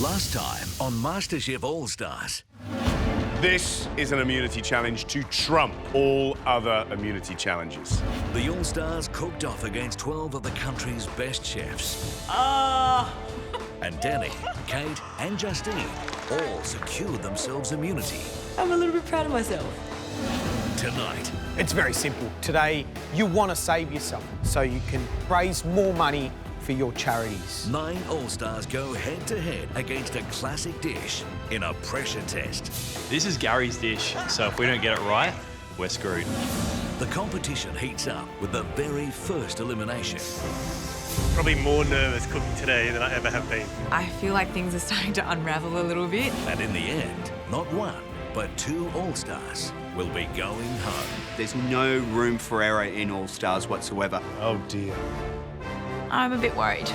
Last time on MasterChef All-Stars. This is an immunity challenge to trump all other immunity challenges. The All-Stars cooked off against 12 of the country's best chefs. And Danny, Kate and Justine all secured themselves immunity. I'm a little bit proud of myself. Tonight, it's very simple. Today, you want to save yourself so you can raise more money for your charities. 9 All-Stars go head-to-head against a classic dish in a pressure test. This is Gary's dish, so if we don't get it right, we're screwed. The competition heats up with the very first elimination. Probably more nervous cooking today than I ever have been. I feel like things are starting to unravel a little bit. And in the end, not 1, but 2 All-Stars will be going home. There's no room for error in All-Stars whatsoever. Oh dear. I'm a bit worried.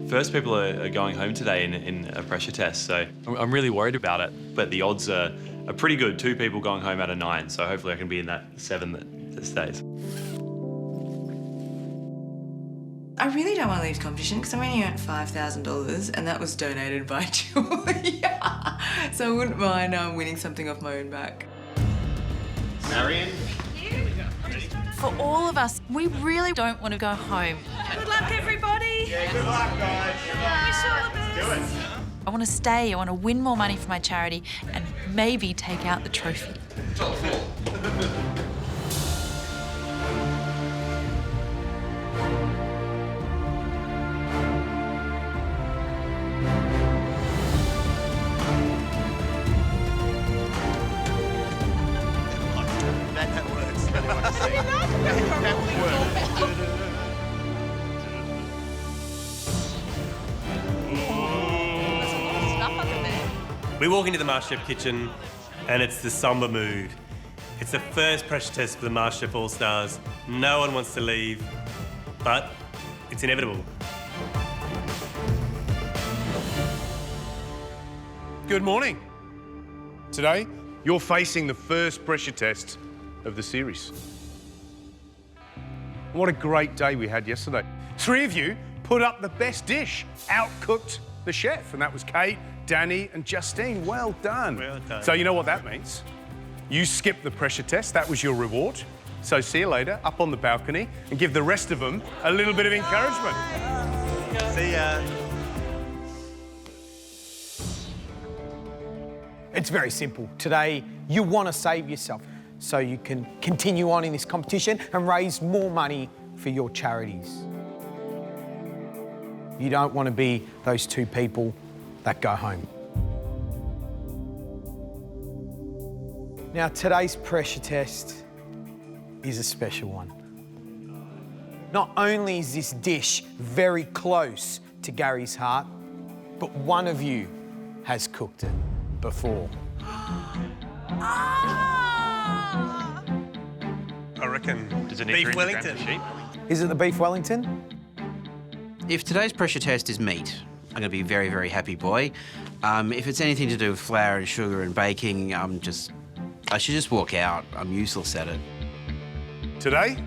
First people are going home today in a pressure test, so I'm really worried about it. But the odds are pretty good. 2 people going home out of 9, so hopefully I can be in that 7 that stays. I really don't want to leave the competition because I only earned $5,000 and that was donated by Julia. So I wouldn't mind winning something off my own back. Marion? For all of us, we really don't want to go home. Good luck, everybody. Yeah, good luck, guys. Wish you all the best. Do it. I want to stay, I want to win more money for my charity and maybe take out the trophy. Top 4. That works. That works. We walk into the MasterChef kitchen and it's the somber mood. It's the first pressure test for the MasterChef All-Stars. No one wants to leave, but it's inevitable. Good morning. Today, you're facing the first pressure test of the series. What a great day we had yesterday. 3 of you put up the best dish, outcooked the chef, and that was Kate, Danny and Justine. Well done. Well done. So you know what that means? You skipped the pressure test, that was your reward. So see you later, up on the balcony, and give the rest of them a little bit of encouragement. See ya. It's very simple. Today, you want to save yourself so you can continue on in this competition and raise more money for your charities. You don't want to be those 2 people that go home. Now, today's pressure test is a special one. Not only is this dish very close to Gary's heart, but one of you has cooked it before. I reckon Does it need beef 300 grams Wellington. of sheep? Is it the beef Wellington? If today's pressure test is meat, I'm going to be a very, very happy boy. If it's anything to do with flour and sugar and baking, I should just walk out. I'm useless at it. Today,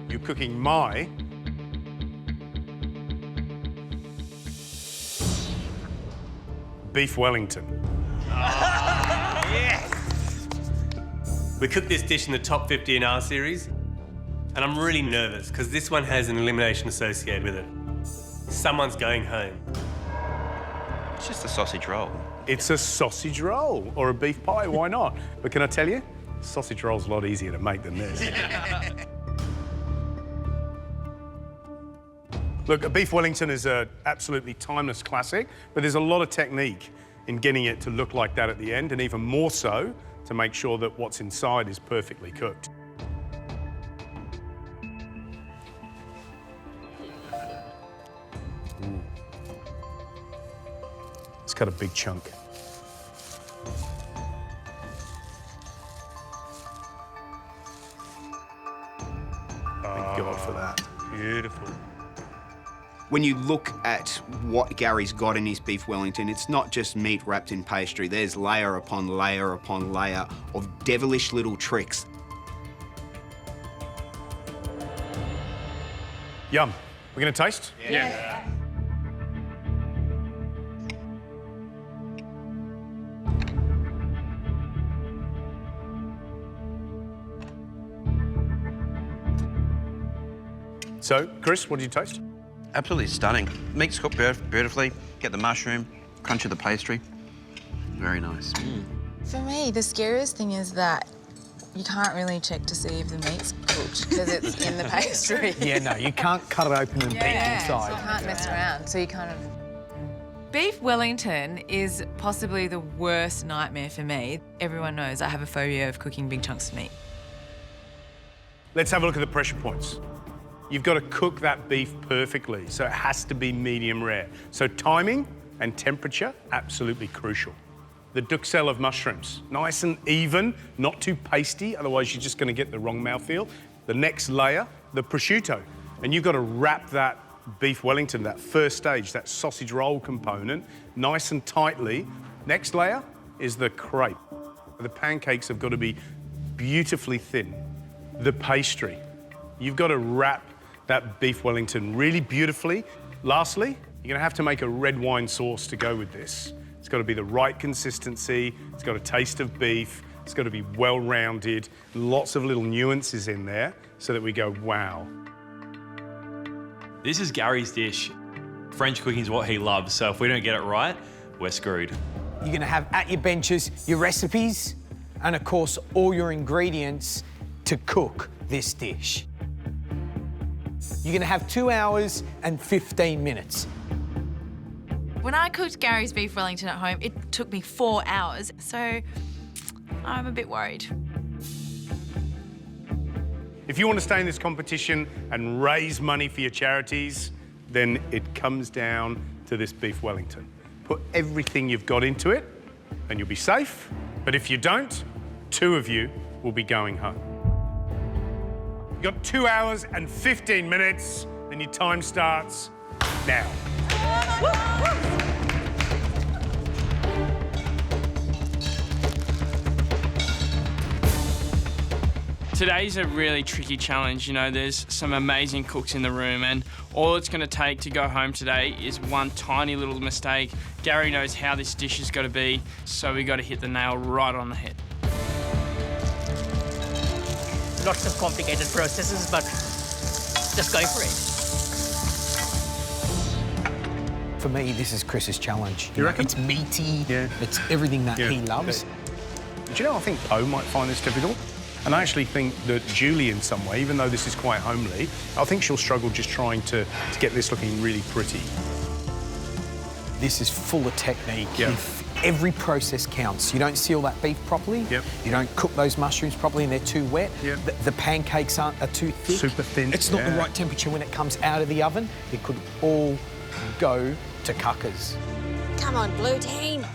you're cooking my beef Wellington. Yes! We cooked this dish in the top 50 in our series, and I'm really nervous because this one has an elimination associated with it. Someone's going home. It's just a sausage roll. It's a sausage roll or a beef pie, why not? But can I tell you, sausage roll's a lot easier to make than this. Look, a beef Wellington is an absolutely timeless classic, but there's a lot of technique in getting it to look like that at the end, and even more so to make sure that what's inside is perfectly cooked. It's got a big chunk. Thank God for that. Beautiful. When you look at what Gary's got in his beef Wellington, it's not just meat wrapped in pastry. There's layer upon layer upon layer of devilish little tricks. Yum. We're gonna taste? Yeah. So, Chris, what did you taste? Absolutely stunning. Meat's cooked beautifully. Get the mushroom, crunch of the pastry. Very nice. For me, the scariest thing is that you can't really check to see if the meat's cooked because it's in the pastry. Yeah, no, you can't cut it open and peek So you inside. can't mess around, so you kind of... Beef Wellington is possibly the worst nightmare for me. Everyone knows I have a phobia of cooking big chunks of meat. Let's have a look at the pressure points. You've got to cook that beef perfectly, so it has to be medium rare. So timing and temperature, absolutely crucial. The duxelle of mushrooms, nice and even, not too pasty, otherwise you're just going to get the wrong mouthfeel. The next layer, the prosciutto. And you've got to wrap that beef Wellington, that first stage, that sausage roll component, nice and tightly. Next layer is the crepe. The pancakes have got to be beautifully thin. The pastry. You've got to wrap that beef Wellington really beautifully. Lastly, you're going to have to make a red wine sauce to go with this. It's got to be the right consistency, it's got a taste of beef, it's got to be well-rounded, lots of little nuances in there so that we go, wow. This is Gary's dish. French cooking is what he loves, so if we don't get it right, we're screwed. You're going to have at your benches your recipes and, of course, all your ingredients to cook this dish. You're going to have 2 hours and 15 minutes. When I cooked Gary's beef Wellington at home, it took me 4 hours, so I'm a bit worried. If you want to stay in this competition and raise money for your charities, then it comes down to this beef Wellington. Put everything you've got into it and you'll be safe. But if you don't, 2 of you will be going home. You've got 2 hours and 15 minutes and your time starts now. Today's a really tricky challenge. You know, there's some amazing cooks in the room, and all it's going to take to go home today is one tiny little mistake. Gary knows how this dish has got to be, so we got to hit the nail right on the head. Lots of complicated processes, but just going for it. For me, this is Chris's challenge. You reckon? It's meaty, Yeah. it's everything that Yeah. he loves. Do you know, I think Poe might find this difficult. And I actually think that Julie, in some way, even though this is quite homely, I think she'll struggle just trying to get this looking really pretty. This is full of technique. Yeah. Every process counts. You don't seal that beef properly. Yep. You don't cook those mushrooms properly and they're too wet. Yep. The pancakes are too thick. Super thin. It's not the Yeah. right temperature when it comes out of the oven. It could all go to cuckers. Come on, blue team.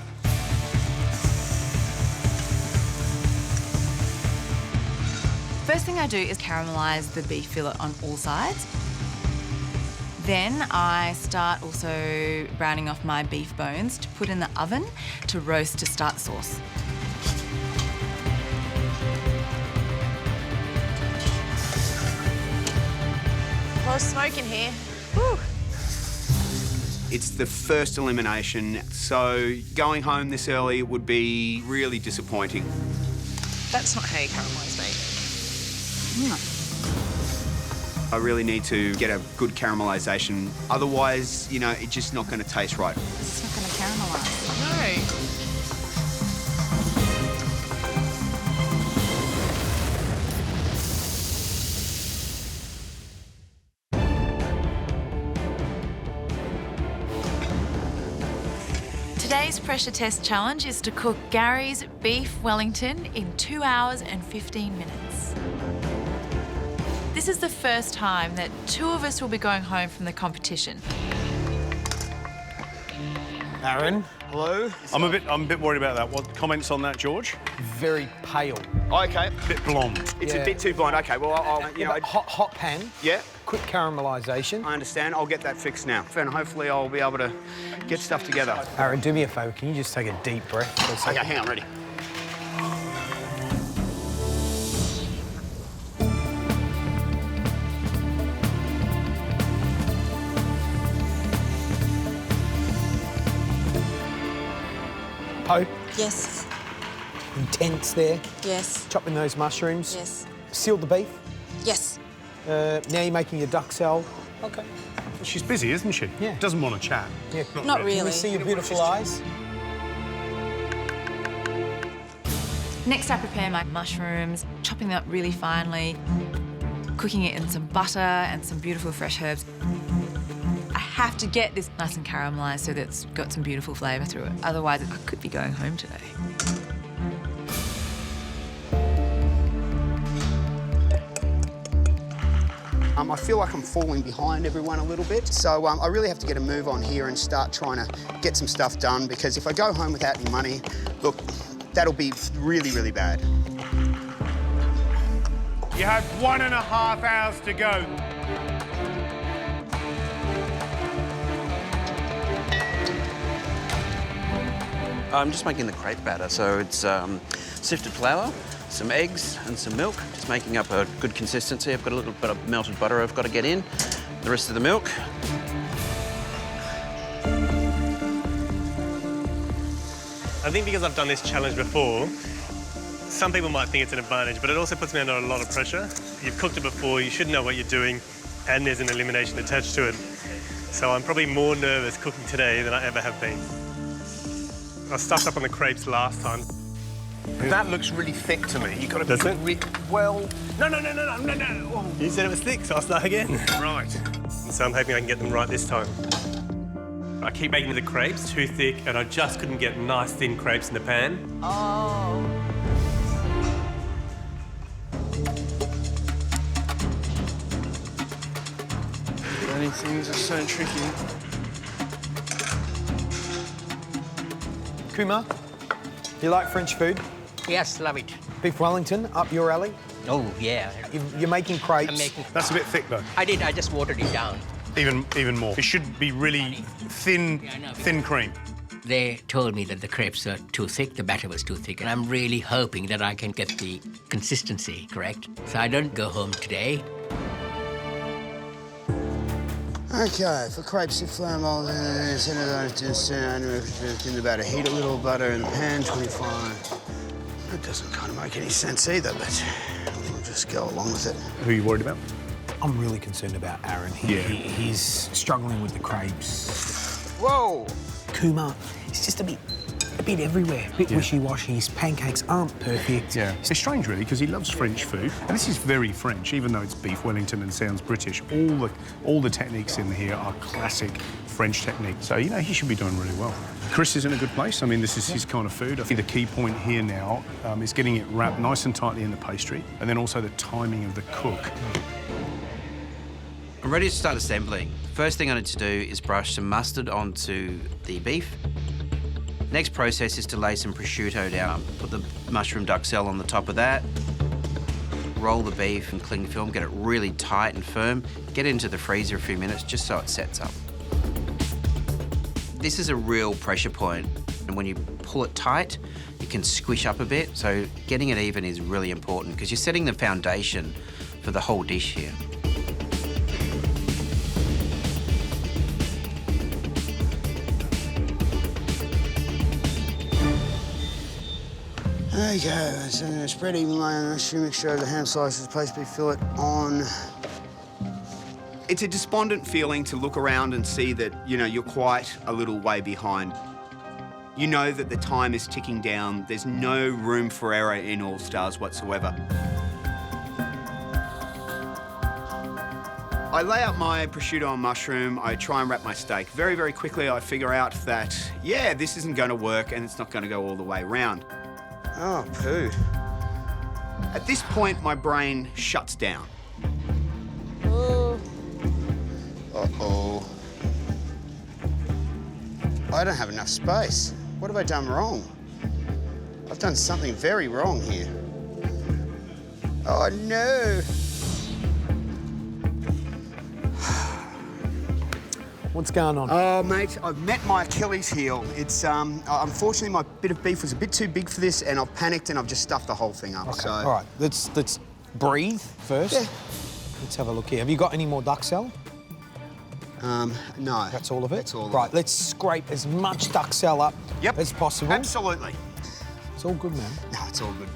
First thing I do is caramelise the beef fillet on all sides. Then I start also browning off my beef bones to put in the oven to roast to start the sauce. A lot of smoke in here. Woo. It's the first elimination, so going home this early would be really disappointing. That's not how you caramelise meat. I really need to get a good caramelisation. Otherwise, you know, it's just not going to taste right. It's not going to caramelise. Today's pressure test challenge is to cook Gary's beef Wellington in 2 hours and 15 minutes. This is the first time that 2 of us will be going home from the competition. Aaron. Hello? I'm a bit worried about that. What comments on that, George? Very pale. Okay. Bit blonde. It's a bit too blonde. Okay, well, I'll hot pan. Yeah. Quick caramelisation. I understand. I'll get that fixed now. And hopefully I'll be able to get stuff together. Aaron, do me a favour. Can you just take a deep breath for a second? Okay, hang on, ready. Poe, Yes. intense there. Yes. Chopping those mushrooms. Yes. Sealed the beef. Yes. Now you're making your duck salad. Okay. She's busy, isn't she? Yeah. Doesn't want to chat. Yeah. Not Can really. we see your beautiful eyes? Next, I prepare my mushrooms, chopping them up really finely, cooking it in some butter and some beautiful fresh herbs. I have to get this nice and caramelised so that it's got some beautiful flavour through it. Otherwise, I could be going home today. I feel like I'm falling behind everyone a little bit, so I really have to get a move on here and start trying to get some stuff done, because if I go home without any money, look, that'll be really, really bad. You have 1.5 hours to go. I'm just making the crepe batter, so it's sifted flour, some eggs and some milk, just making up a good consistency. I've got a little bit of melted butter I've got to get in, the rest of the milk. I think because I've done this challenge before, some people might think it's an advantage, but it also puts me under a lot of pressure. You've cooked it before, you should know what you're doing, and there's an elimination attached to it. So I'm probably more nervous cooking today than I ever have been. I stuffed up on the crepes last time. That looks really thick to me. You've got to Does it? well. No. Oh. You said it was thick, so I'll start again. Right. And so I'm hoping I can get them right this time. I keep making the crepes too thick, and I just couldn't get nice thin crepes in the pan. Oh. Running things are so tricky. Kumar, you like French food? Yes, love it. Beef Wellington, up your alley? Oh, yeah. You're making crepes. I'm making... That's a bit thick, though. I just watered it down. Even more. It should be really thin, thin cream. They told me that the crepes are too thick, the batter was too thick, and I'm really hoping that I can get the consistency correct, so I don't go home today. Okay, for crepes, if flour mold, in the batter. Heat a little butter in the pan, 25. That doesn't kind of make any sense either, but we'll just go along with it. Who are you worried about? I'm really concerned about Aaron. He's struggling with the crepes. Whoa! Kumar, it's just a bit everywhere, a bit wishy-washy. His pancakes aren't perfect. Yeah. It's strange, really, because he loves French food. And this is very French, even though it's beef Wellington and sounds British. All the techniques in here are classic French techniques. So, you know, he should be doing really well. Chris is in a good place. I mean, this is his kind of food. I think the key point here now is getting it wrapped nice and tightly in the pastry, and then also the timing of the cook. I'm ready to start assembling. First thing I need to do is brush some mustard onto the beef. Next process is to lay some prosciutto down. Put the mushroom duxelle on the top of that. Roll the beef in cling film, get it really tight and firm. Get it into the freezer a few minutes just so it sets up. This is a real pressure point, and when you pull it tight, it can squish up a bit, so getting it even is really important because you're setting the foundation for the whole dish here. Okay, so spread even layer the mushroom mixture over the ham slices, place beef fillet on. It's a despondent feeling to look around and see that, you know, you're quite a little way behind. You know that the time is ticking down. There's no room for error in All Stars whatsoever. I lay out my prosciutto and mushroom. I try and wrap my steak. Very, very quickly, I figure out that, yeah, this isn't going to work and it's not going to go all the way round. Oh, poo. At this point, my brain shuts down. Uh-oh. I don't have enough space. What have I done wrong? I've done something very wrong here. Oh, no. What's going on? Oh, mate, I've met my Achilles heel. It's, unfortunately, my bit of beef was a bit too big for this, and I've panicked and I've just stuffed the whole thing up, Okay, so... all right, let's breathe first. Yeah. Let's have a look here. Have you got any more duxelle? No. That's all of it? That's all of Right, it. let's scrape as much duxelle up as possible. Absolutely. It's all good, man. No, it's all good.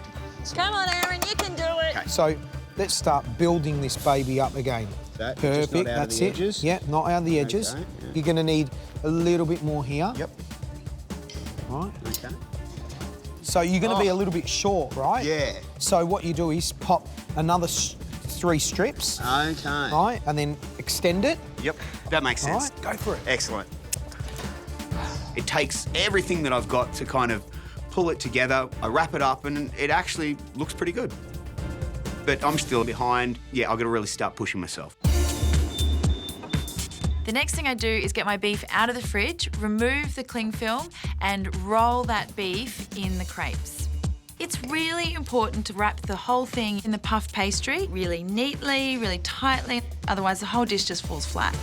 Come on, Aaron, you can do it. Okay. So let's start building this baby up again. That, Perfect, just not out that's of the it. edges? Yeah, not out of the edges. Okay, yeah. You're gonna need a little bit more here. Yep. Right. Okay. So you're gonna be a little bit short, right? Yeah. So what you do is pop another 3 strips. Okay. Right, and then extend it. Yep, that makes All sense. right, go for it. Excellent. It takes everything that I've got to kind of pull it together. I wrap it up and it actually looks pretty good. But I'm still behind. Yeah, I've got to really start pushing myself. The next thing I do is get my beef out of the fridge, remove the cling film, and roll that beef in the crepes. It's really important to wrap the whole thing in the puff pastry really neatly, really tightly, otherwise the whole dish just falls flat.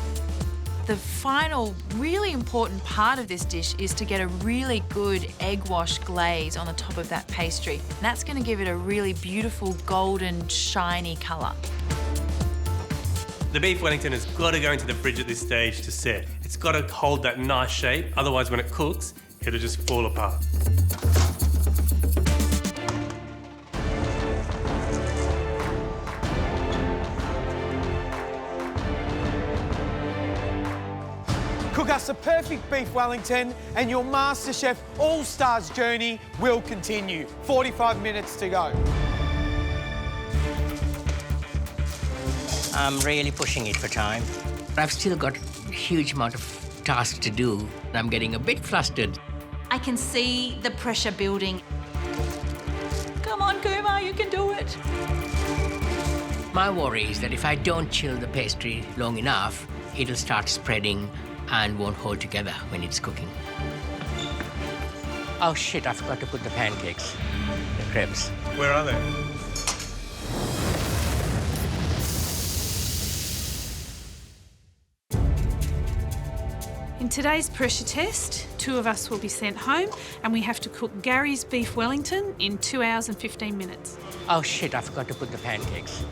The final really important part of this dish is to get a really good egg wash glaze on the top of that pastry. And that's going to give it a really beautiful golden shiny colour. The beef Wellington has got to go into the fridge at this stage to set. It's got to hold that nice shape, otherwise when it cooks, it'll just fall apart. Cook us a perfect beef Wellington and your MasterChef All-Stars journey will continue. 45 minutes to go. I'm really pushing it for time. I've still got a huge amount of tasks to do. I'm getting a bit flustered. I can see the pressure building. Come on, Kumar, you can do it. My worry is that if I don't chill the pastry long enough, it'll start spreading and won't hold together when it's cooking. Oh shit, I forgot to put the pancakes, the crepes. Where are they? In today's pressure test, 2 of us will be sent home and we have to cook Gary's beef Wellington in 2 hours and 15 minutes. Oh shit, I forgot to put the pancakes,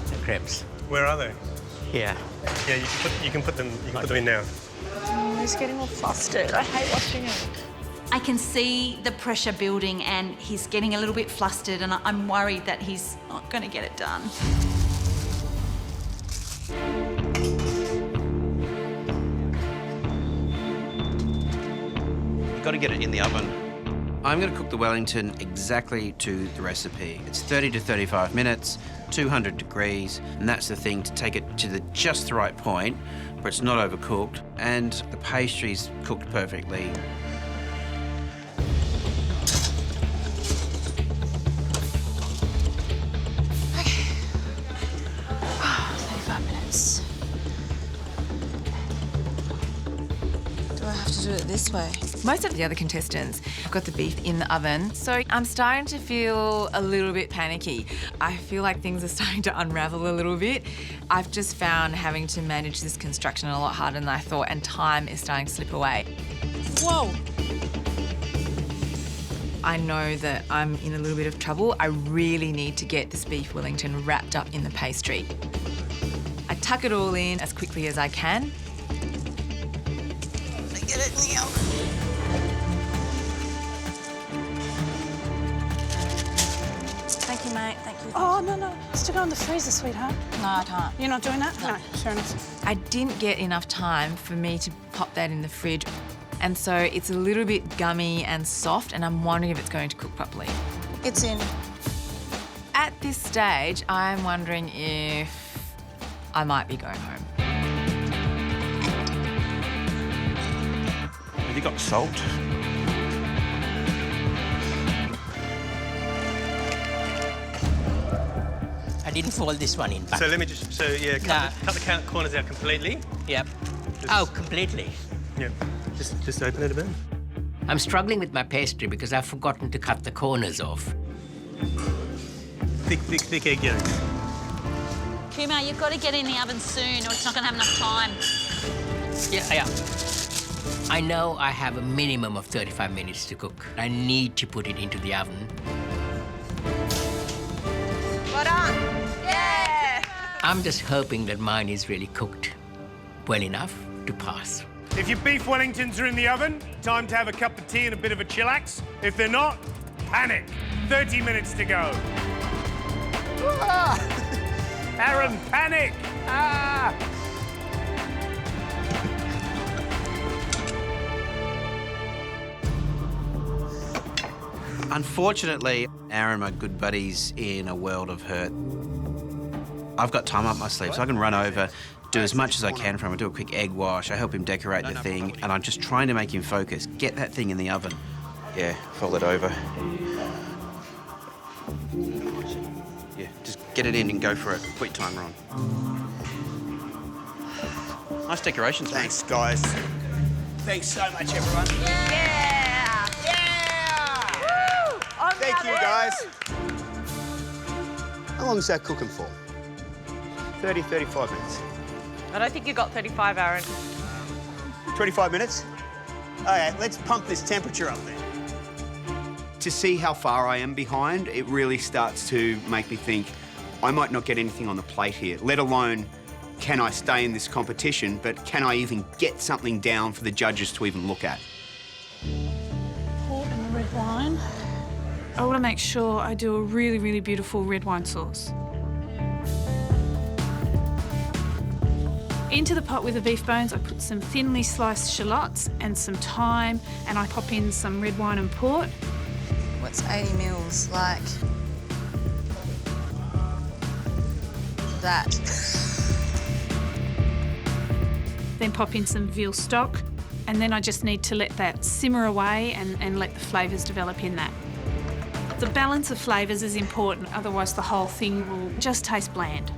the crepes. Where are they? Here. Yeah, you can put them in now. Oh, he's getting all flustered. I hate watching him. I can see the pressure building and he's getting a little bit flustered and I'm worried that he's not going to get it done. You've got to get it in the oven. I'm going to cook the Wellington exactly to the recipe. It's 30 to 35 minutes, 200 degrees, and that's the thing, to take it to just the right point where it's not overcooked and the pastry's cooked perfectly. Okay. 35 minutes. Do I have to do it this way? Most of the other contestants have got the beef in the oven, so I'm starting to feel a little bit panicky. I feel like things are starting to unravel a little bit. I've just found having to manage this construction a lot harder than I thought, and time is starting to slip away. Whoa. I know that I'm in a little bit of trouble. I really need to get this beef Wellington wrapped up in the pastry. I tuck it all in as quickly as I can. Get it in the oven. Thank you, mate. Thank you. Oh, no. Stick it on the freezer, sweetheart. No, I can't. You're not doing that? No, fair enough. I didn't get enough time for me to pop that in the fridge, and so it's a little bit gummy and soft, and I'm wondering if it's going to cook properly. It's in. At this stage, I'm wondering if I might be going home. Have you got salt? I didn't fold this one in back. So let me just, cut the corners out completely. Yep. Oh, completely. Yep. Just open it a bit. I'm struggling with my pastry because I've forgotten to cut the corners off. Thick egg yolks. Kumar, you've got to get in the oven soon or it's not going to have enough time. Yeah. I know I have a minimum of 35 minutes to cook. I need to put it into the oven. Well done. Yeah! I'm just hoping that mine is really cooked well enough to pass. If your beef Wellingtons are in the oven, time to have a cup of tea and a bit of a chillax. If they're not, panic. 30 minutes to go. Aaron, panic! Unfortunately, Aaron, my good buddy's in a world of hurt. I've got time up my sleeve, so I can run over, do as much as I can for him. I do a quick egg wash, I help him decorate the thing, and I'm just trying to make him focus. Get that thing in the oven. Yeah, fold it over. Yeah, just get it in and go for it. Put your timer on. Nice decorations, mate. Thanks, guys. Thanks so much, everyone. Yeah! Woo! Thank you, guys. How long is that cooking for? 30, 35 minutes. I don't think you got 35, Aaron. 25 minutes? Okay, let's pump this temperature up then. To see how far I am behind, it really starts to make me think I might not get anything on the plate here, let alone can I stay in this competition, but can I even get something down for the judges to even look at? Port and the red wine. I want to make sure I do a really, really beautiful red wine sauce. Into the pot with the beef bones, I put some thinly sliced shallots and some thyme, and I pop in some red wine and port. What's 80 mils like? That. Then pop in some veal stock, and then I just need to let that simmer away and let the flavours develop in that. The balance of flavours is important, otherwise the whole thing will just taste bland.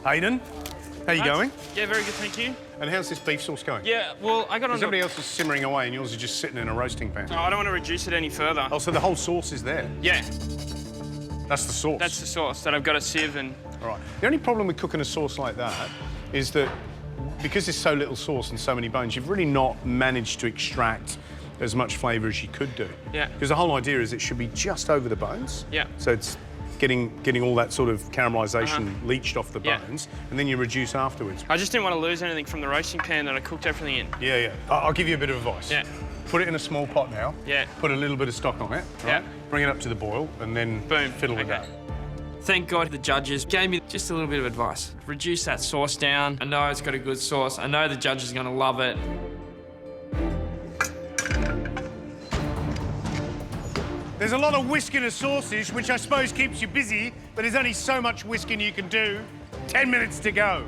Hayden, how you going? Yeah, very good, thank you. And how's this beef sauce going? Yeah, well, I got on. Everybody else is simmering away and yours is just sitting in a roasting pan. Oh, I don't want to reduce it any further. Oh, so the whole sauce is there? Yeah. That's the sauce? That's the sauce that I've got a sieve and... All right. The only problem with cooking a sauce like that is that because there's so little sauce and so many bones, you've really not managed to extract as much flavour as you could do. Yeah. Because the whole idea is it should be just over the bones. Yeah. So it's getting all that sort of caramelisation leached off the bones, and then you reduce afterwards. I just didn't want to lose anything from the roasting pan that I cooked everything in. Yeah. I'll give you a bit of advice. Yeah. Put it in a small pot now. Yeah. Put a little bit of stock on it. Right? Yeah. Bring it up to the boil, and then boom, fiddle with that. Thank God the judges gave me just a little bit of advice. Reduce that sauce down. I know it's got a good sauce. I know the judges are going to love it. There's a lot of whisking of sauces, which I suppose keeps you busy, but there's only so much whisking you can do. 10 minutes to go.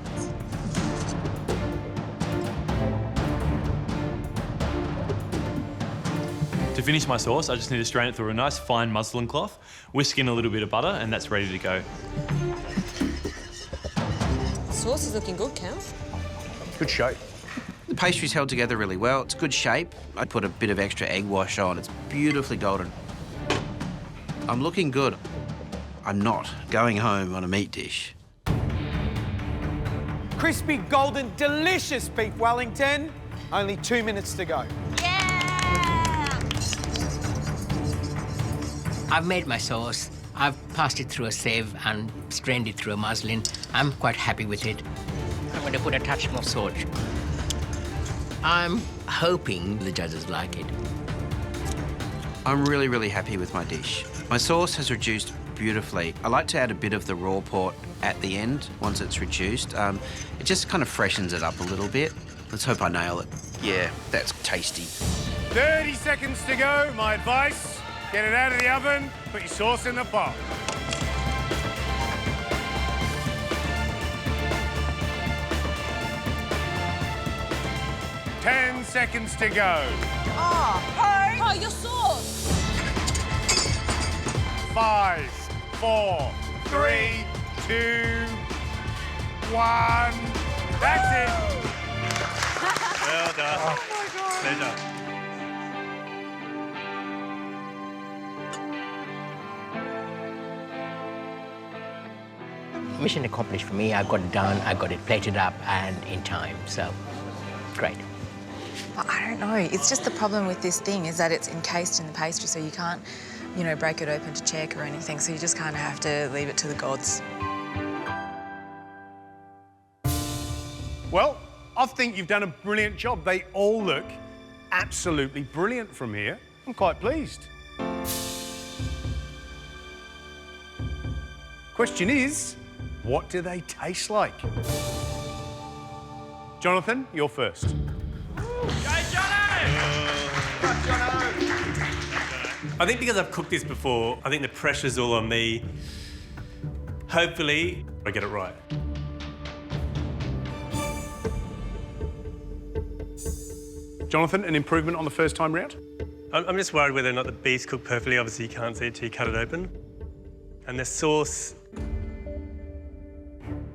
To finish my sauce, I just need to strain it through a nice fine muslin cloth, whisk in a little bit of butter, and that's ready to go. Sauce is looking good, Cal. Good shape. The pastry's held together really well. It's good shape. I put a bit of extra egg wash on. It's beautifully golden. I'm looking good. I'm not going home on a meat dish. Crispy, golden, delicious beef Wellington. Only 2 minutes to go. I've made my sauce. I've passed it through a sieve and strained it through a muslin. I'm quite happy with it. I'm going to put a touch more salt. I'm hoping the judges like it. I'm really, really happy with my dish. My sauce has reduced beautifully. I like to add a bit of the raw port at the end once it's reduced. It just kind of freshens it up a little bit. Let's hope I nail it. Yeah, that's tasty. 30 seconds to go. My advice, get it out of the oven, put your sauce in the pot. 10 seconds to go. Oh, your sauce. 5, 4, 3, 2, 1. That's it. Well done. Oh my God. Pleasure. Mission accomplished for me. I got it done, I got it plated up and in time, so great. I don't know. It's just the problem with this thing is that it's encased in the pastry, so you can't, you know, break it open to check or anything, so you just kind of have to leave it to the gods. Well, I think you've done a brilliant job. They all look absolutely brilliant from here. I'm quite pleased. Question is, what do they taste like? Jonathan, you're first. I think because I've cooked this before, I think the pressure's all on me. Hopefully, I get it right. Jonathan, an improvement on the first time round? I'm just worried whether or not the beef's cooked perfectly. Obviously, you can't see it till you cut it open. And the sauce,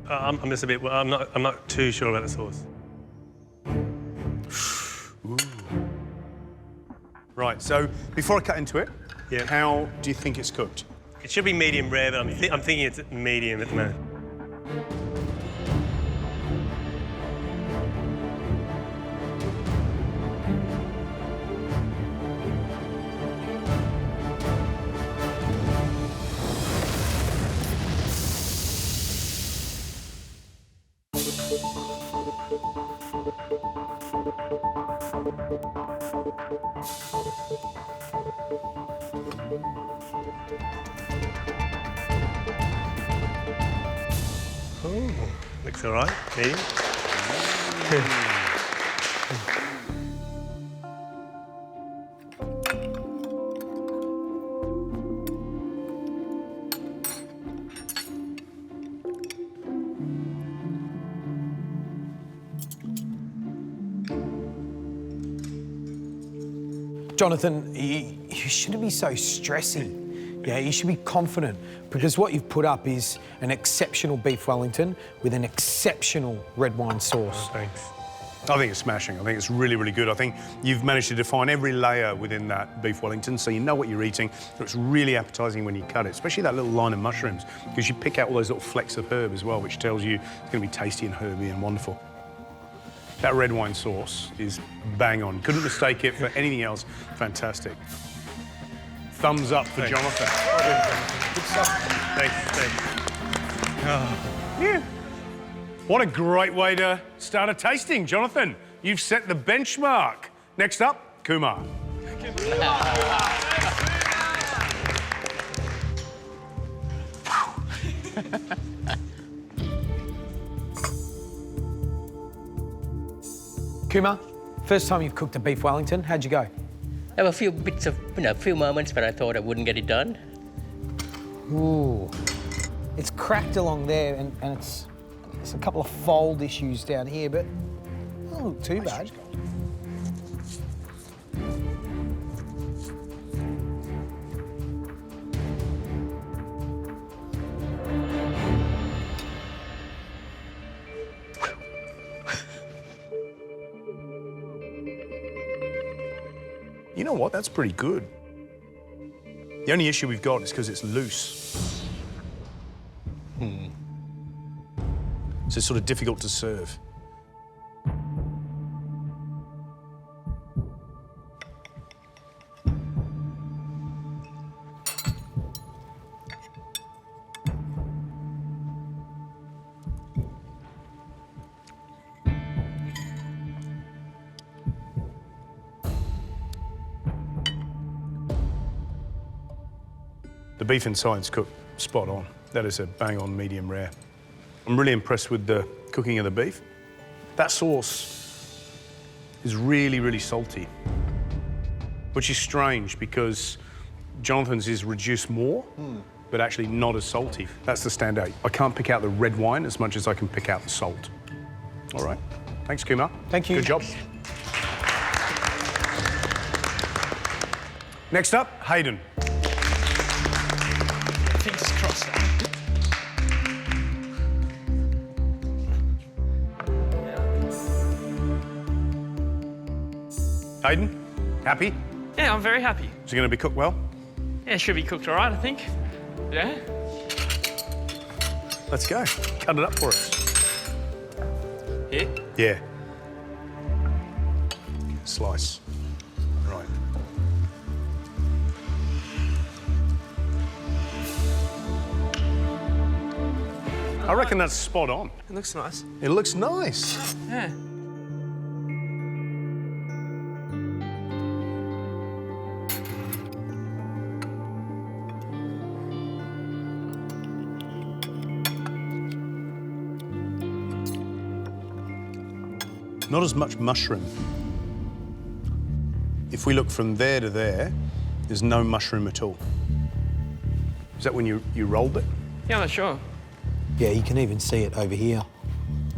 I'm just a bit. I'm not too sure about the sauce. Ooh. Right. So before I cut into it, how do you think it's cooked? It should be medium rare, but I'm thinking it's medium at the moment. Oh, looks all right. Medium. Jonathan, you shouldn't be so stressing. Yeah, you should be confident because what you've put up is an exceptional beef Wellington with an exceptional red wine sauce. Oh, thanks. I think it's smashing. I think it's really, really good. I think you've managed to define every layer within that beef Wellington, so you know what you're eating. It's really appetising when you cut it, especially that little line of mushrooms, because you pick out all those little flecks of herb as well, which tells you it's going to be tasty and herby and wonderful. That red wine sauce is bang on. Couldn't mistake it for anything else. Fantastic. Thumbs up for Jonathan. Good stuff. Thanks. Oh. Yeah. What a great way to start a tasting, Jonathan. You've set the benchmark. Next up, Kumar. Kumar, first time you've cooked a beef Wellington, how'd you go? There were a few bits of, few moments when I thought I wouldn't get it done. Ooh, it's cracked along there, and it's a couple of fold issues down here, but not look too bad. You know what? That's pretty good. The only issue we've got is because it's loose. So it's sort of difficult to serve. The beef inside's cooked spot on. That is a bang-on medium rare. I'm really impressed with the cooking of the beef. That sauce is really, really salty, which is strange because Jonathan's is reduced more, but actually not as salty. That's the standout. I can't pick out the red wine as much as I can pick out the salt. All right. Thanks, Kumar. Thank you. Good job. Next up, Hayden. Fingers crossed. Hayden, happy? Yeah, I'm very happy. Is it going to be cooked well? Yeah, it should be cooked all right, I think. Yeah. Let's go. Cut it up for us. Here? Yeah. Slice. Right. I reckon that's spot on. It looks nice. It looks nice. Yeah. Not as much mushroom. If we look from there to there, there's no mushroom at all. Is that when you rolled it? Yeah, I'm not sure. Yeah, you can even see it over here.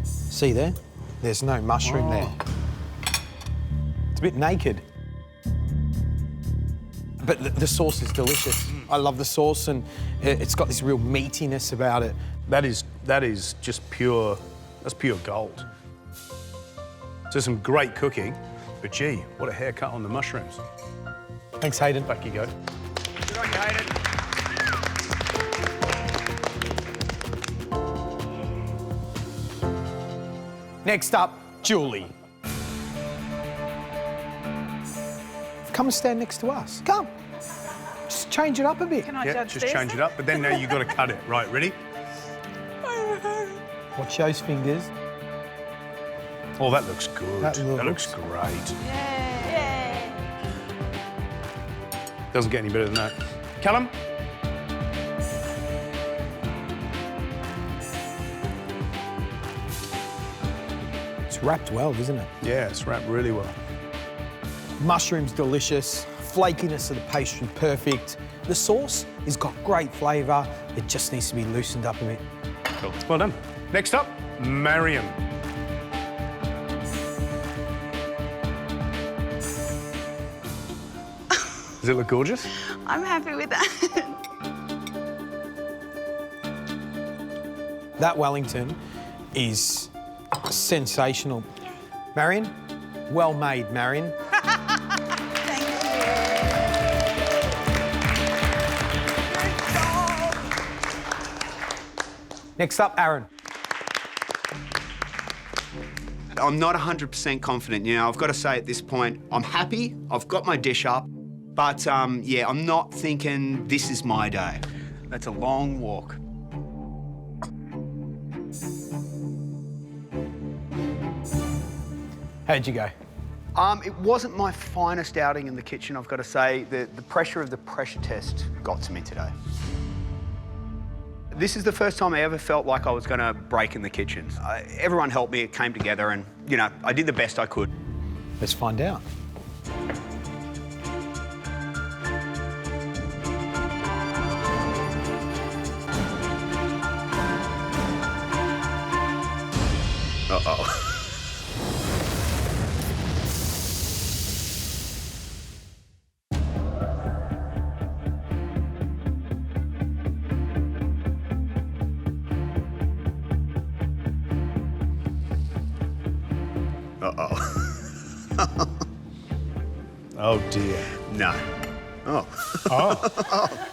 See there? There's no mushroom there. It's a bit naked. But the sauce is delicious. I love the sauce, and it's got this real meatiness about it. That is just pure, that's pure gold. So some great cooking, but gee, what a haircut on the mushrooms. Thanks, Hayden. Back you go. Good on you, Hayden. Next up, Julie. Come and stand next to us. Come. Just change it up a bit. Can I Yeah, judge just this? change it up, but then now you've got to cut it. Right, ready? Watch those fingers. Oh, that looks good. That looks great. Doesn't get any better than that. Callum? It's wrapped well, isn't it? Yeah, it's wrapped really well. Mushroom's delicious. Flakiness of the pastry, perfect. The sauce has got great flavour. It just needs to be loosened up a bit. Cool. Well done. Next up, Mariam. Does it look gorgeous? I'm happy with that. That Wellington is sensational. Marion, well made, Marion. Next up, Aaron. I'm not 100% confident. You know, I've got to say at this point, I'm happy. I've got my dish up. But, yeah, I'm not thinking this is my day. That's a long walk. How'd you go? It wasn't my finest outing in the kitchen, I've got to say. The pressure of the pressure test got to me today. This is the first time I ever felt like I was going to break in the kitchen. Everyone helped me, it came together, and, you know, I did the best I could. Let's find out. Uh-oh. Uh-oh. Oh, dear. No. Oh. Oh.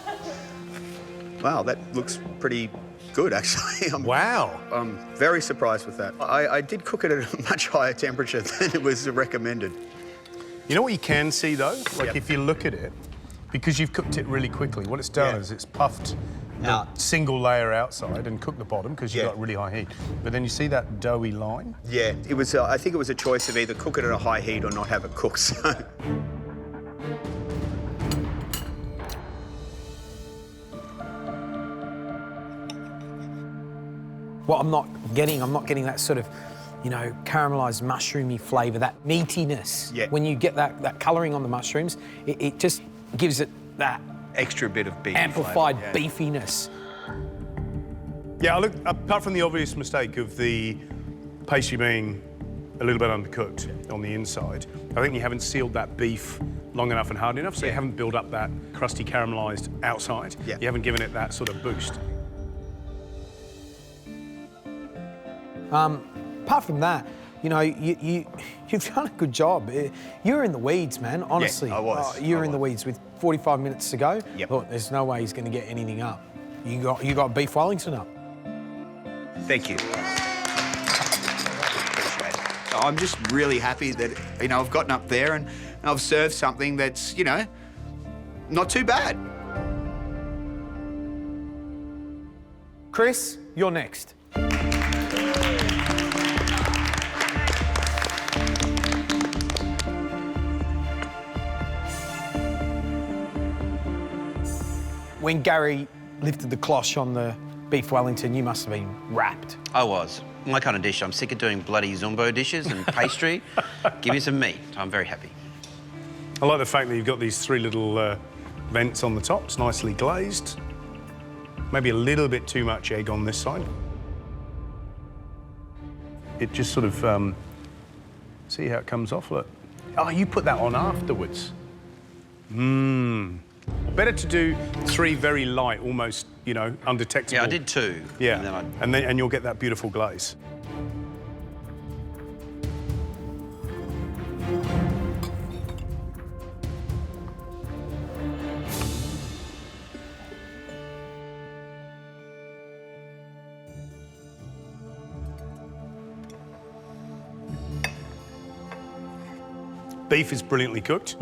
Wow, that looks pretty good, actually. Wow. I'm very surprised with that. I did cook it at a much higher temperature than it was recommended. You know what you can see, though? Like, if you look at it, because you've cooked it really quickly, what it's done is it's puffed the single layer outside and cooked the bottom because you've got really high heat. But then you see that doughy line? Yeah, it was. I think it was a choice of either cook it at a high heat or not have it cooked. So. What I'm not getting that sort of, you know, caramelised mushroomy flavour, that meatiness. Yeah. When you get that colouring on the mushrooms, it just gives it that extra bit of beef amplified flavour, beefiness. Yeah, look, apart from the obvious mistake of the pastry being a little bit undercooked on the inside. I think you haven't sealed that beef long enough and hard enough, so you haven't built up that crusty caramelised outside. You haven't given it that sort of boost. Apart from that, you know, you've done a good job. You're in the weeds, man, honestly. Yeah, I was. You're in the weeds with 45 minutes to go. Yep. Look, there's no way he's going to get anything up. You got beef Wellington up. Thank you. Appreciate it. I'm just really happy that, you know, I've gotten up there and I've served something that's, you know, not too bad. Chris, you're next. When Gary lifted the cloche on the beef Wellington, you must have been wrapped. I was. My kind of dish. I'm sick of doing bloody Zumbo dishes and pastry. Give me some meat. I'm very happy. I like the fact that you've got these 3 little vents on the top. It's nicely glazed. Maybe a little bit too much egg on this side. It just sort of, see how it comes off, look. Oh, you put that on afterwards. Mmm. Better to do 3 very light, almost, you know, undetectable. Yeah, I did 2. Yeah, and you'll get that beautiful glaze. Beef is brilliantly cooked.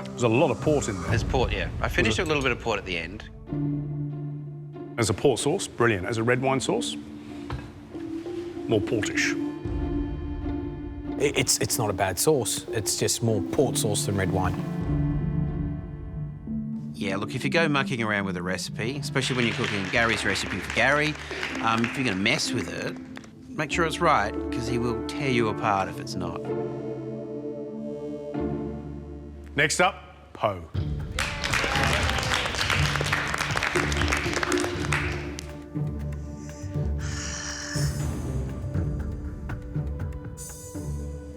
There's a lot of port in there. There's port, yeah. I finished a little bit of port at the end. As a port sauce, brilliant. As a red wine sauce, more portish. It's not a bad sauce. It's just more port sauce than red wine. Yeah, look, if you go mucking around with a recipe, especially when you're cooking Gary's recipe for Gary, if you're going to mess with it, make sure it's right, because he will tear you apart if it's not. Next up, Po.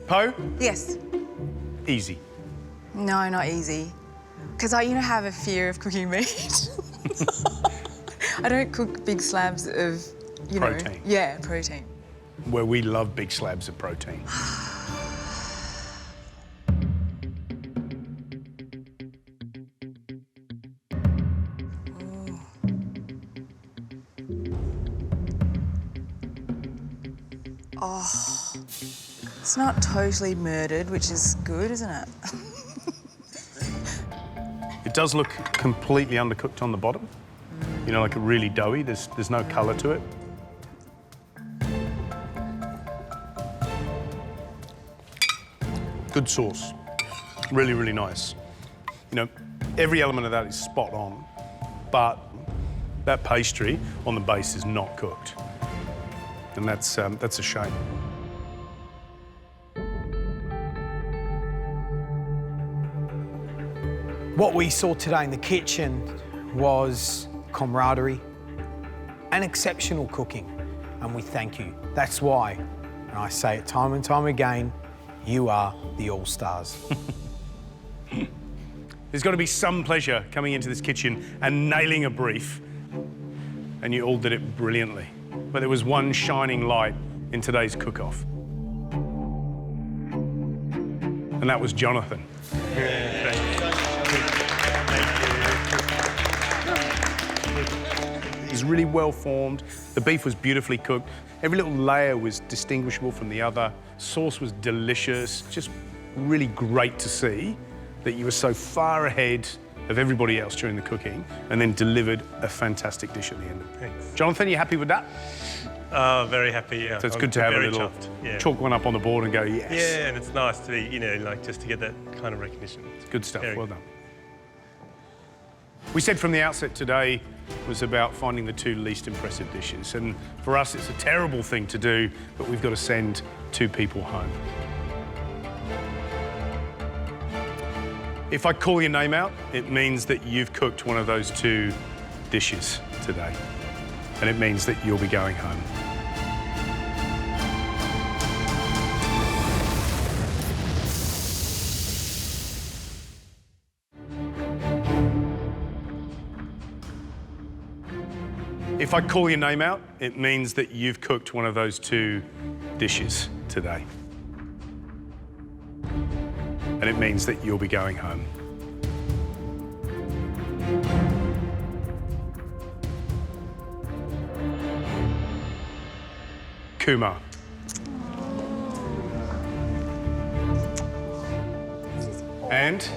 Po? Yes. Easy. No, not easy. Because I, have a fear of cooking meat. I don't cook big slabs of, Protein. Yeah, protein. Where we love big slabs of protein. Oh, it's not totally murdered, which is good, isn't it? It does look completely undercooked on the bottom. You know, like a really doughy. There's no colour to it. Good sauce. Really, really nice. You know, every element of that is spot on, but that pastry on the base is not cooked. And that's a shame. What we saw today in the kitchen was camaraderie and exceptional cooking, and we thank you. That's why, and I say it time and time again, you are the All-Stars. There's got to be some pleasure coming into this kitchen and nailing a brief, and you all did it brilliantly. But there was one shining light in today's cook-off, and that was Jonathan. It was really well formed. The beef was beautifully cooked. Every little layer was distinguishable from the other. Sauce was delicious. Just really great to see that you were so far ahead of everybody else during the cooking and then delivered a fantastic dish at the end. Thanks. Jonathan, you happy with that? Very happy, yeah. So it's good to have a little chalk one up on the board and go, yes. Yeah, and it's nice to be, just to get that kind of recognition. It's good stuff, well done. We said from the outset today was about finding the 2 least impressive dishes. And for us, it's a terrible thing to do, but we've got to send 2 people home. If I call your name out, it means that you've cooked one of those 2 dishes today. And it means that you'll be going home. If I call your name out, it means that you've cooked one of those 2 dishes today. And it means that you'll be going home. Kumar. And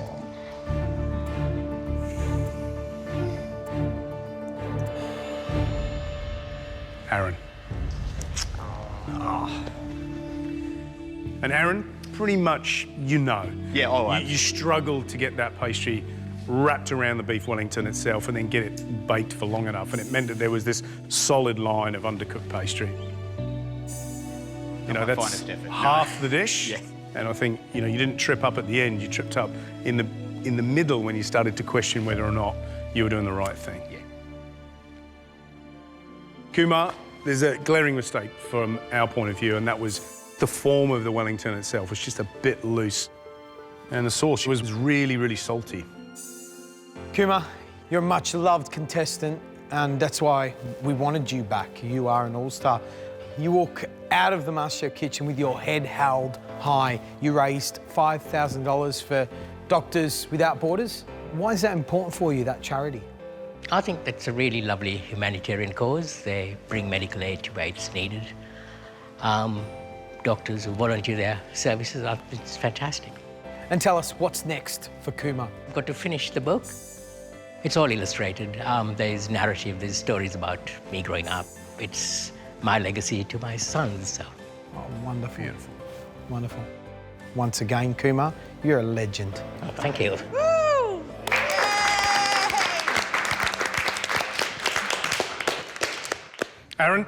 Aaron. Oh. And Aaron, pretty much you know. Yeah, you struggled to get that pastry wrapped around the beef Wellington itself and then get it baked for long enough, and it meant that there was this solid line of undercooked pastry. You know, that's half the dish. Yeah. And I think, you know, you didn't trip up at the end, you tripped up in the middle when you started to question whether or not you were doing the right thing. Yeah. Kumar, there's a glaring mistake from our point of view, and that was the form of the Wellington itself was just a bit loose. And the sauce was really, really salty. Kumar, you're a much-loved contestant, and that's why we wanted you back. You are an all-star. You walk out of the MasterChef kitchen with your head held high. You raised $5,000 for Doctors Without Borders. Why is that important for you, that charity? I think that's a really lovely humanitarian cause. They bring medical aid to where it's needed. Doctors who volunteer their services, it's fantastic. And tell us, what's next for Kumar? I've got to finish the book. It's all illustrated. There's narrative, there's stories about me growing up. It's my legacy to my sons. So. Oh, wonderful. Beautiful. Wonderful. Once again, Kumar, you're a legend. Oh, thank you. Woo! Aaron?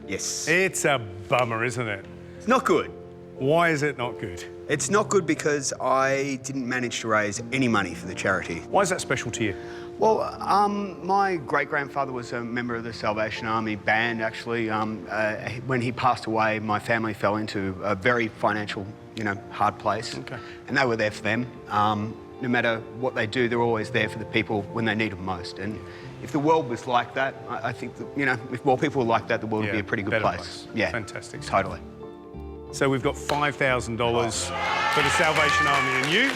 Yes. It's a bummer, isn't it? It's not good. Why is it not good? It's not good because I didn't manage to raise any money for the charity. Why is that special to you? Well, my great-grandfather was a member of the Salvation Army band, actually. When he passed away, my family fell into a very financial, hard place. Okay. And they were there for them. No matter what they do, they're always there for the people when they need them most. And if the world was like that, I think that, if more people were like that, the world would be a pretty good place. Yeah. Fantastic. Totally. So we've got $5,000 for the Salvation Army and you.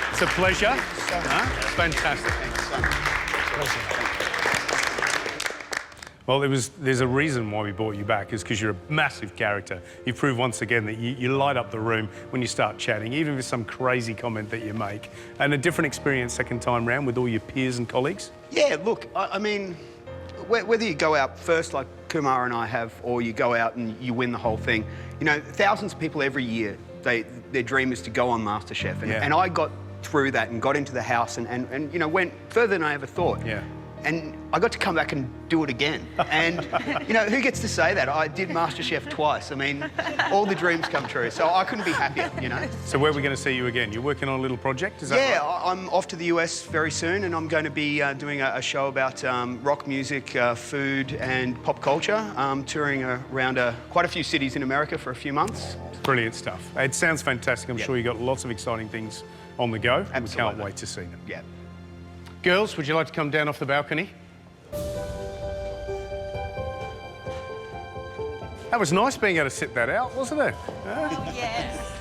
It's a pleasure. Fantastic. Thanks so much. Well, there's a reason why we brought you back, is because you're a massive character. You've proved once again that you light up the room when you start chatting, even with some crazy comment that you make. And a different experience second time round with all your peers and colleagues? Yeah, look, I mean, whether you go out first like Kumar and I have, or you go out and you win the whole thing, thousands of people every year, their dream is to go on MasterChef. And I got through that and got into the house and went further than I ever thought. Yeah. And I got to come back and do it again. And, who gets to say that? I did MasterChef twice. I mean, all the dreams come true. So I couldn't be happier, So where are we going to see you again? You're working on a little project, is that right? Yeah, I'm off to the US very soon, and I'm going to be doing a show about rock music, food and pop culture, touring around quite a few cities in America for a few months. Brilliant stuff. It sounds fantastic. I'm sure you've got lots of exciting things on the go. Absolutely. We can't wait to see them. Yeah. Girls, would you like to come down off the balcony? That was nice being able to sit that out, wasn't it? Yes.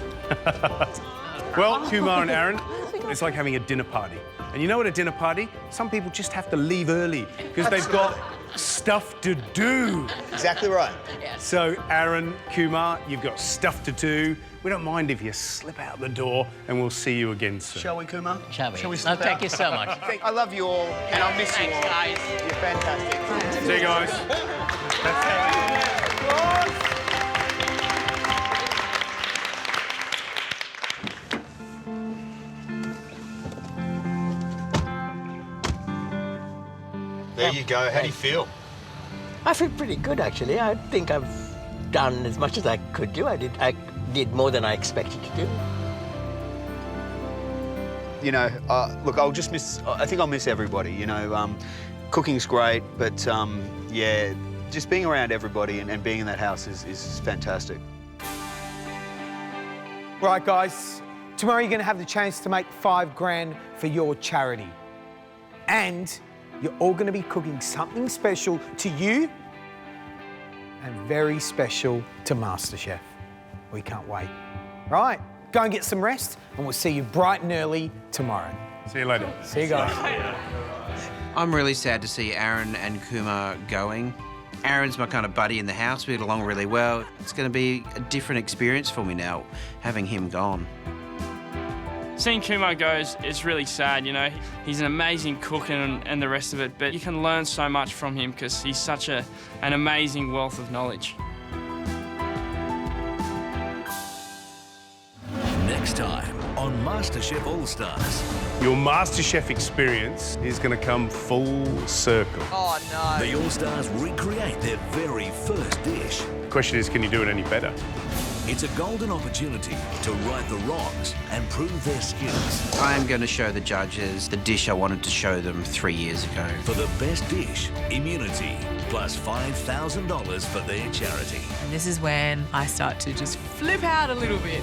Well, Kumar and Aaron, it's like having a dinner party. And you know what, a dinner party? Some people just have to leave early because they've got stuff to do. Exactly right. So, Aaron, Kumar, you've got stuff to do. We don't mind if you slip out the door, and we'll see you again soon. Shall we, Kumar? Shall we? slip Thank out? you so much. I love you all, and I'll miss you all. Guys. You're fantastic. See you guys. There you go. How do you feel? I feel pretty good, actually. I think I've done as much as I could do. I did more than I expected to do. Look, I think I'll miss everybody, Cooking's great, but yeah, just being around everybody and being in that house is fantastic. Right, guys, tomorrow you're going to have the chance to make $5 grand for your charity. And you're all going to be cooking something special to you and very special to MasterChef. We can't wait. Right, go and get some rest, and we'll see you bright and early tomorrow. See you later. See you guys. I'm really sad to see Aaron and Kumar going. Aaron's my kind of buddy in the house. We get along really well. It's going to be a different experience for me now, having him gone. Seeing Kumar goes is really sad, you know. He's an amazing cook and the rest of it, but you can learn so much from him because he's such an amazing wealth of knowledge. Next time on MasterChef All-Stars. Your MasterChef experience is going to come full circle. Oh, no. The All-Stars recreate their very first dish. The question is, can you do it any better? It's a golden opportunity to right the wrongs and prove their skills. I'm going to show the judges the dish I wanted to show them 3 years ago. For the best dish, immunity, plus $5,000 for their charity. And this is when I start to just flip out a little bit.